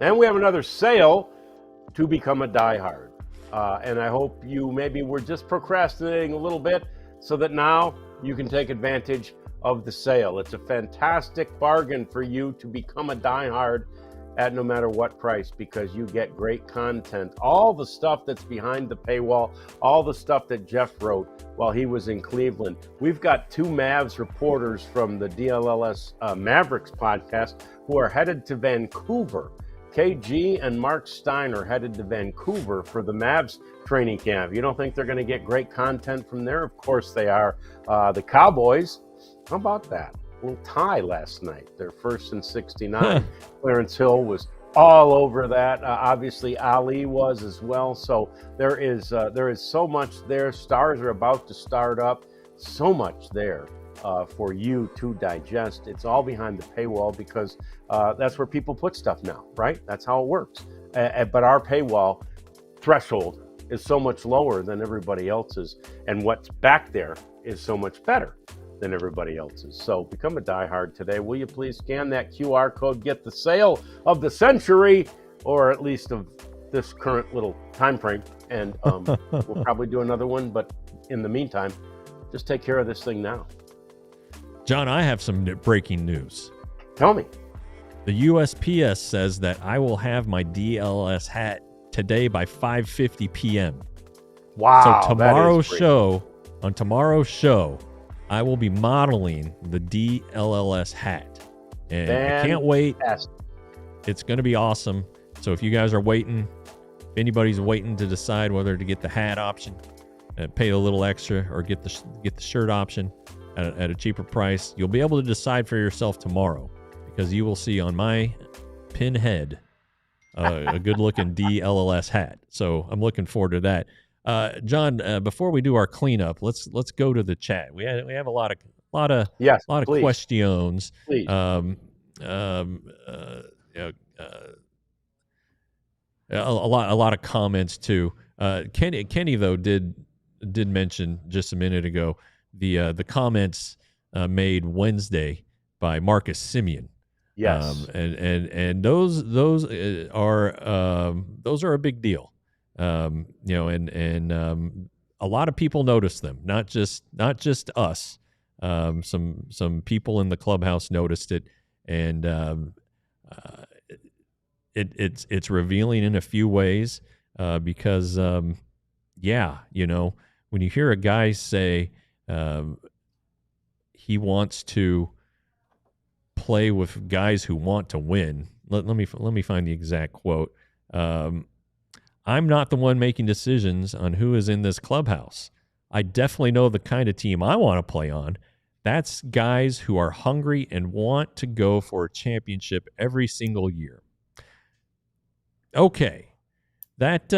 And we have another sale to become a diehard. And I hope you maybe were just procrastinating a little bit so that now you can take advantage of the sale. It's a fantastic bargain for you to become a diehard at no matter what price, because you get great content, all the stuff that's behind the paywall, all the stuff that Jeff wrote while he was in Cleveland. We've got two Mavs reporters from the DLLS Mavericks podcast who are headed to Vancouver. KG and Mark Stein are headed to Vancouver for the Mavs training camp. You don't think they're going to get great content from there? Of course they are. The Cowboys, how about that? A little tie last night. They're first and 69. Clarence Hill was all over that. Obviously, Ali was as well. So there is so much there. Stars are about to start up. So much there for you to digest. It's all behind the paywall because that's where people put stuff now, right? That's how it works. But our paywall threshold is so much lower than everybody else's, and what's back there is so much better than everybody else's. So become a diehard today. Will you please scan that QR code, get the sale of the century, or at least of this current little time frame, and we'll probably do another one. But in the meantime, just take care of this thing now. John, I have some breaking news. Tell me. The USPS says that I will have my DLLS hat today by 5:50 p.m. Wow. So tomorrow's show, I will be modeling the DLLS hat. And I can't wait. It's going to be awesome. So if you guys are waiting, if anybody's waiting to decide whether to get the hat option, pay a little extra, or get the shirt option at a cheaper price, you'll be able to decide for yourself tomorrow, because you will see on my pin head a good-looking DLLS hat. So I'm looking forward to that. John, before we do our cleanup, let's go to the chat. We have a lot of questions. Please. A lot of comments too. Kenny though did mention just a minute ago the comments made Wednesday by Marcus Semien. Yes. And those are a big deal. And a lot of people noticed them, not just us. Some people in the clubhouse noticed it, and it's revealing in a few ways, because when you hear a guy say he wants to play with guys who want to win. Let me find the exact quote. I'm not the one making decisions on who is in this clubhouse. I definitely know the kind of team I want to play on. That's guys who are hungry and want to go for a championship every single year. Okay. That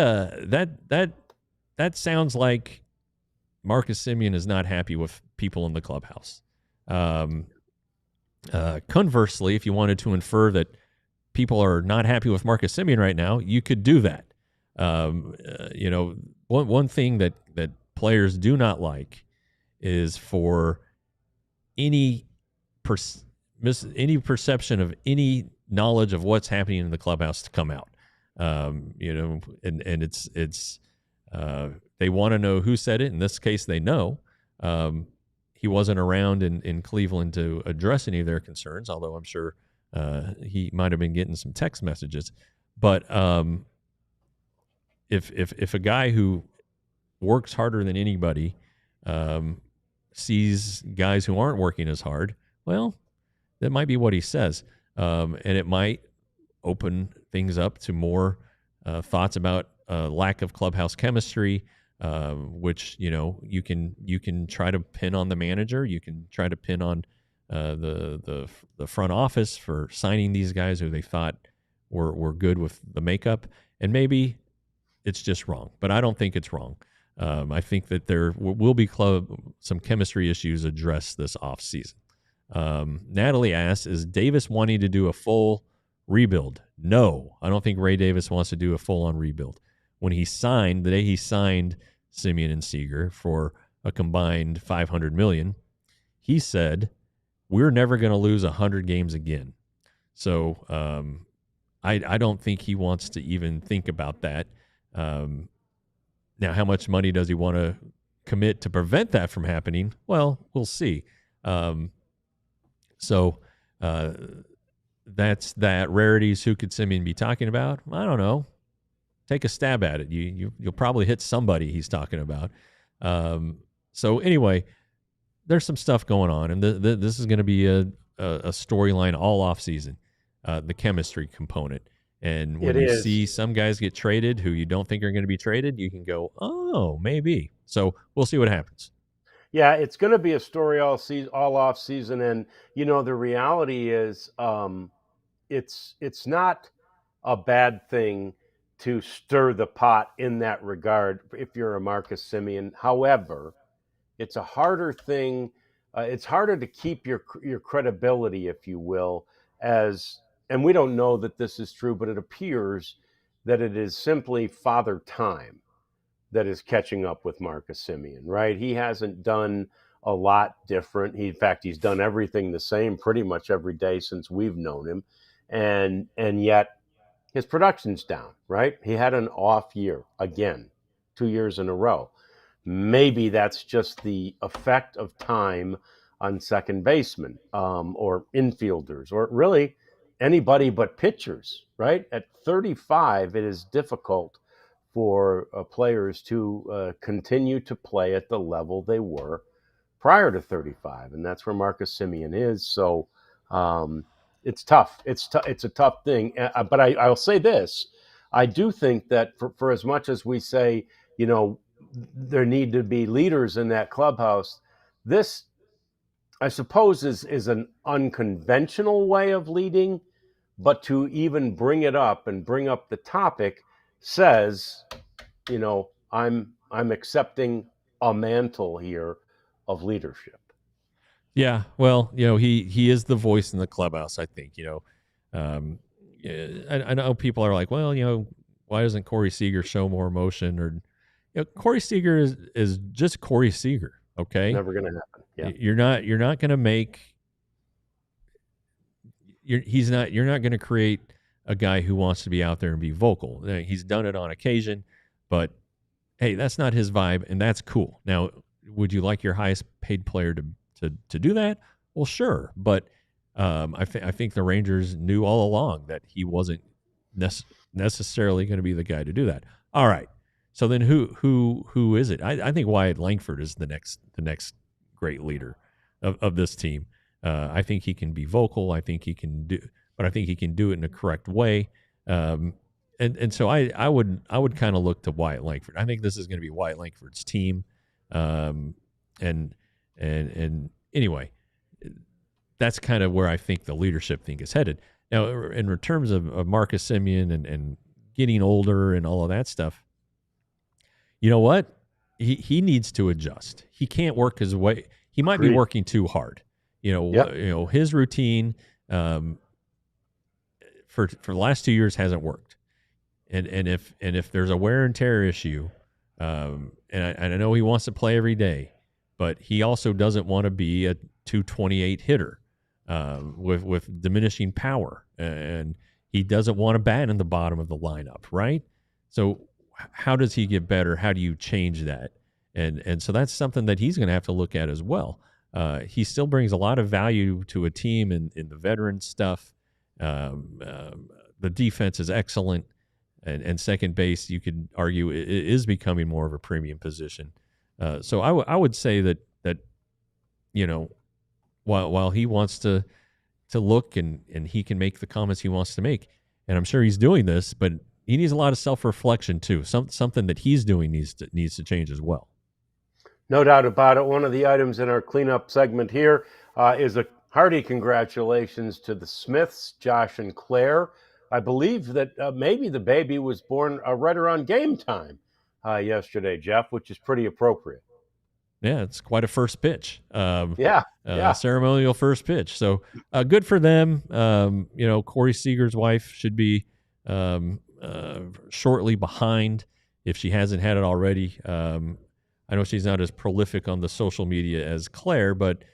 sounds like Marcus Semien is not happy with people in the clubhouse. Conversely, if you wanted to infer that people are not happy with Marcus Semien right now, you could do that. One thing that players do not like is for any perception of any knowledge of what's happening in the clubhouse to come out. And it's they want to know who said it. In this case, they know. He wasn't around in Cleveland to address any of their concerns, although I'm sure he might have been getting some text messages. But if a guy who works harder than anybody sees guys who aren't working as hard, well, that might be what he says. and it might open things up to more thoughts about lack of clubhouse chemistry, which you can try to pin on the manager. You can try to pin on the front office for signing these guys who they thought were good with the makeup, and maybe it's just wrong. But I don't think it's wrong. I think that there will be some chemistry issues addressed this offseason. Natalie asks, is Davis wanting to do a full rebuild? No, I don't think Ray Davis wants to do a full-on rebuild. When he signed, the day he signed Semien and Seager for a combined $500 million, he said, we're never going to lose 100 games again. So I don't think he wants to even think about that. Now, how much money does he want to commit to prevent that from happening? Well, we'll see. So that's that. Rarities, who could Semien be talking about? I don't know. Take a stab at it. You'll probably hit somebody he's talking about. So anyway, there's some stuff going on, and this is going to be a storyline all off season, the chemistry component. And when you see some guys get traded who you don't think are going to be traded, you can go, oh, maybe. So we'll see what happens. Yeah, it's going to be a story all off season, and the reality is, it's not a bad thing to stir the pot in that regard if you're a Marcus Semien. However, it's a harder thing. It's harder to keep your credibility, if you will, and we don't know that this is true, but it appears that it is simply Father Time that is catching up with Marcus Semien, right? He hasn't done a lot different. In fact, he's done everything the same pretty much every day since we've known him. And yet his production's down, right? He had an off year again, 2 years in a row. Maybe that's just the effect of time on second baseman, or infielders, or really anybody but pitchers, right? At 35, it is difficult for players to continue to play at the level they were prior to 35, and that's where Marcus Semien is. So it's tough. It's a tough thing. But I'll say this: I do think that for as much as we say, there need to be leaders in that clubhouse, this, I suppose, is an unconventional way of leading. But to even bring it up and bring up the topic says, I'm accepting a mantle here of leadership. Yeah, well, he is the voice in the clubhouse, I think. I know people are like, well, why doesn't Corey Seager show more emotion? Or Corey Seager is just Corey Seager. Okay, Never going to happen. Yeah, you're not going to make. You're not going to create a guy who wants to be out there and be vocal. He's done it on occasion, but hey, that's not his vibe, and that's cool. Now, would you like your highest paid player to do that? Well, sure, but I think the Rangers knew all along that he wasn't necessarily going to be the guy to do that. All right, so then who is it? I think Wyatt Langford is the next great leader of this team. I think he can be vocal. I think he can do it in a correct way. And so I would kind of look to Wyatt Langford. I think this is going to be Wyatt Langford's team. And anyway, that's kind of where I think the leadership thing is headed. Now, in terms of Marcus Semien and getting older and all of that stuff, you know what? He needs to adjust. He can't work his way. He might be working too hard. His routine for the last 2 years hasn't worked. And if there's a wear and tear issue, and I know he wants to play every day, but he also doesn't want to be a 228 hitter with diminishing power, and he doesn't want to bat in the bottom of the lineup, right? So how does he get better? How do you change that? And so that's something that he's going to have to look at as well. He still brings a lot of value to a team in the veteran stuff. The defense is excellent, and second base, you could argue, is becoming more of a premium position. So I would say that while he wants to to look and he can make the comments he wants to make. And I'm sure he's doing this, but he needs a lot of self-reflection too. Something that he's doing needs to change as well. No doubt about it. One of the items in our cleanup segment here is a hearty congratulations to the Smiths, Josh and Claire. I believe that maybe the baby was born right around game time yesterday, Jeff, which is pretty appropriate. Yeah, it's quite a first pitch. Yeah. Ceremonial first pitch. So good for them. Corey Seager's wife should be shortly behind if she hasn't had it already. I know she's not as prolific on the social media as Claire, but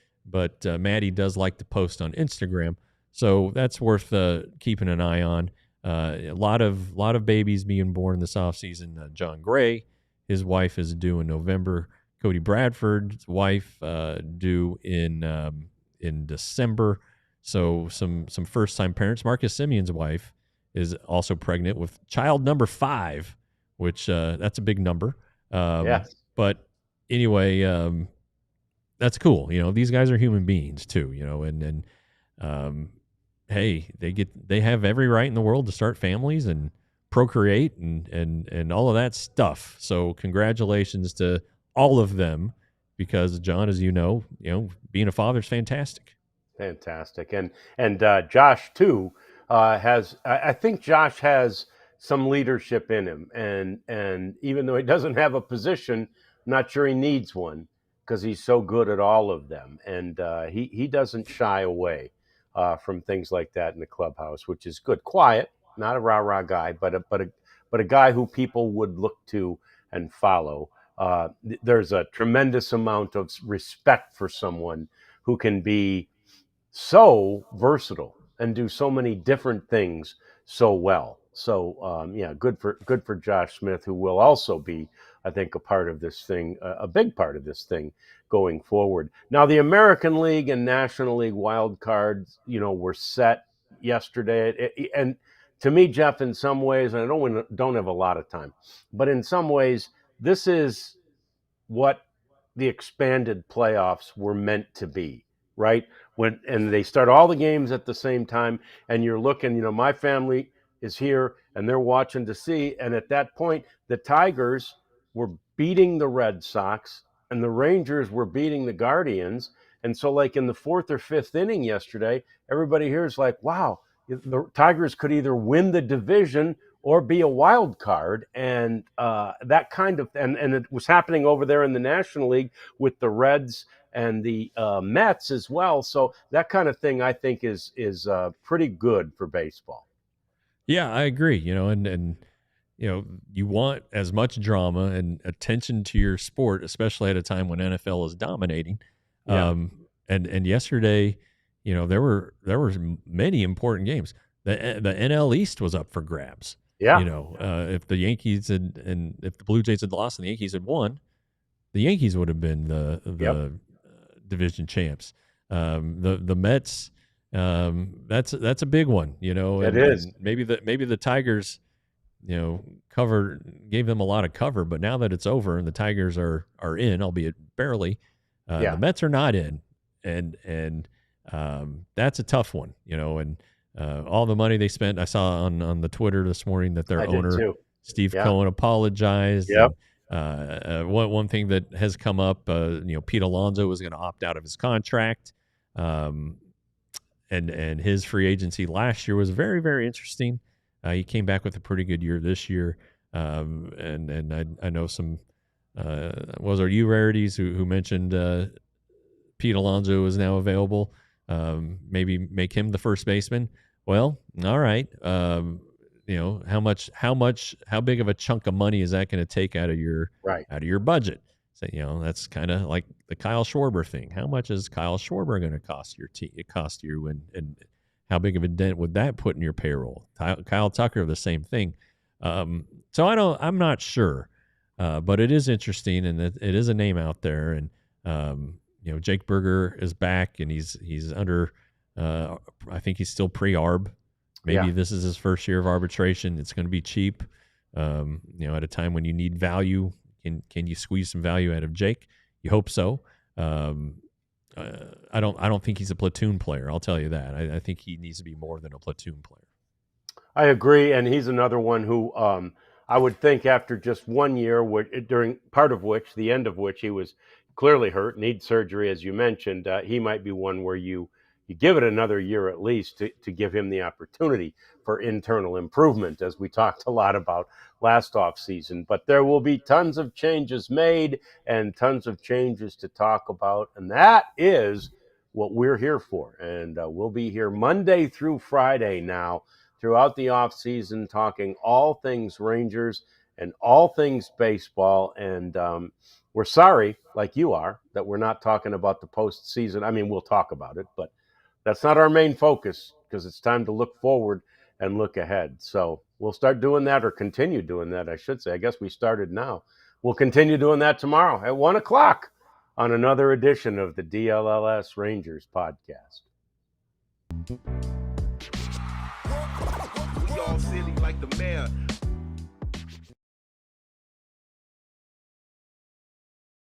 Maddie does like to post on Instagram, so that's worth keeping an eye on. A lot of babies being born this offseason. John Gray, his wife is due in November. Cody Bradford's wife due in December. So some first time parents. Marcus Semien's wife is also pregnant with child number 5, which that's a big number. Yes. But anyway, that's cool. These guys are human beings too. Hey, they have every right in the world to start families and procreate and all of that stuff. So congratulations to all of them, because John, as you know, being a father is fantastic. Fantastic. And Josh too I think Josh has some leadership in him, and even though he doesn't have a position, I'm not sure he needs one, because he's so good at all of them, and he doesn't shy away from things like that in the clubhouse, which is good. Quiet, not a rah-rah guy, but a guy who people would look to and follow. There's a tremendous amount of respect for someone who can be so versatile and do so many different things so well. So good for Josh Smith, who will also be, I think, a part of this thing, a big part of this thing going forward. Now, the American League and National League wild cards, were set yesterday, and to me, Jeff, in some ways, and I don't have a lot of time, but in some ways, this is what the expanded playoffs were meant to be, right? And they start all the games at the same time, and you're looking, my family is here and they're watching to see. And at that point, the Tigers were beating the Red Sox and the Rangers were beating the Guardians. And so, like, in the 4th or 5th inning yesterday, everybody here is like, wow, the Tigers could either win the division or be a wild card. And that kind of, and it was happening over there in the National League with the Reds and the Mets as well. So that kind of thing, I think, is pretty good for baseball. Yeah, I agree. And you want as much drama and attention to your sport, especially at a time when NFL is dominating. Yeah. And yesterday, there were many important games. The NL East was up for grabs. Yeah. If the Yankees and if the Blue Jays had lost and the Yankees had won, the Yankees would have been the division champs. The Mets, that's a big one. It is. And maybe the Tigers, gave them a lot of cover, but now that it's over and the Tigers are in, albeit barely, the Mets are not in, and that's a tough one. And all the money they spent, I saw on the Twitter this morning that their owner Steve Cohen apologized. Yep. One thing that has come up, Pete Alonso was going to opt out of his contract, and his free agency last year was very, very interesting. He came back with a pretty good year this year, and I know some was our U Rarities who mentioned Pete Alonso is now available. Maybe make him the first baseman. Well, all right. How big of a chunk of money is that going to take out of your budget? So, that's kind of like the Kyle Schwarber thing. How much is Kyle Schwarber going to cost you, and how big of a dent would that put in your payroll? Kyle Tucker, the same thing. So I'm not sure, but it is interesting, and it is a name out there. And Jake Berger is back, and he's under. I think he's still pre-arb. Maybe this is his first year of arbitration. It's going to be cheap. At a time when you need value, can you squeeze some value out of Jake? You hope so. I I don't think he's a platoon player. I'll tell you that. I think he needs to be more than a platoon player. I agree, and he's another one who I would think after just 1 year, during part of which, the end of which, he was clearly hurt, needs surgery, as you mentioned. He might be one where you give it another year at least to give him the opportunity for internal improvement, as we talked a lot about last offseason. But there will be tons of changes made and tons of changes to talk about, and that is what we're here for. And we'll be here Monday through Friday now throughout the offseason, talking all things Rangers and all things baseball. And we're sorry, like you are, that we're not talking about the postseason. I mean, we'll talk about it, but that's not our main focus, because it's time to look forward and look ahead. So we'll start doing that, or continue doing that, I should say. I guess we started now. We'll continue doing that tomorrow at 1 o'clock on another edition of the DLLS Rangers podcast. We all silly like the mayor.